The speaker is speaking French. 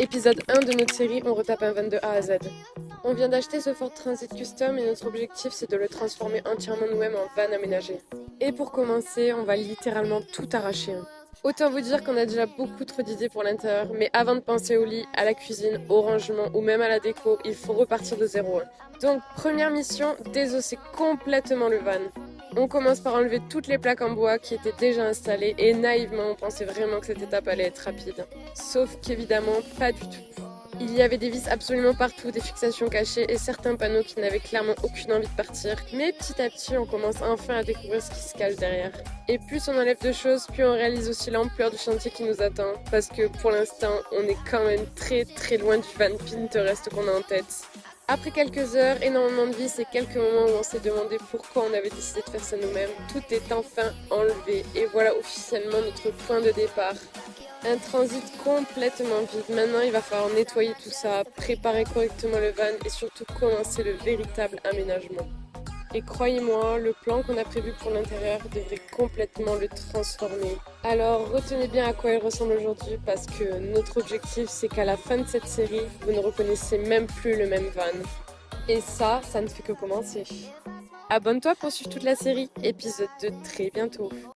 Épisode 1 de notre série, on retape un van de A à Z. On vient d'acheter ce Ford Transit Custom et notre objectif c'est de le transformer entièrement nous-mêmes en van aménagé. Et pour commencer, on va littéralement tout arracher. Autant vous dire qu'on a déjà beaucoup trop d'idées pour l'intérieur, mais avant de penser au lit, à la cuisine, au rangement ou même à la déco, il faut repartir de zéro. Donc première mission, désosser complètement le van. On commence par enlever toutes les plaques en bois qui étaient déjà installées et naïvement on pensait vraiment que cette étape allait être rapide. Sauf qu'évidemment pas du tout. Il y avait des vis absolument partout, des fixations cachées et certains panneaux qui n'avaient clairement aucune envie de partir. Mais petit à petit on commence enfin à découvrir ce qui se cache derrière. Et plus on enlève de choses, plus on réalise aussi l'ampleur du chantier qui nous attend. Parce que pour l'instant on est quand même très loin du van Pinterest qu'on a en tête. Après quelques heures, énormément de vis et quelques moments où on s'est demandé pourquoi on avait décidé de faire ça nous-mêmes, tout est enfin enlevé et voilà officiellement notre point de départ. Un transit complètement vide. Maintenant, il va falloir nettoyer tout ça, préparer correctement le van et surtout commencer le véritable aménagement. Et croyez-moi, le plan qu'on a prévu pour l'intérieur devrait complètement le transformer. Alors retenez bien à quoi il ressemble aujourd'hui parce que notre objectif c'est qu'à la fin de cette série, vous ne reconnaissez même plus le même van. Et ça ne fait que commencer. Abonne-toi pour suivre toute la série, épisode 2 très bientôt.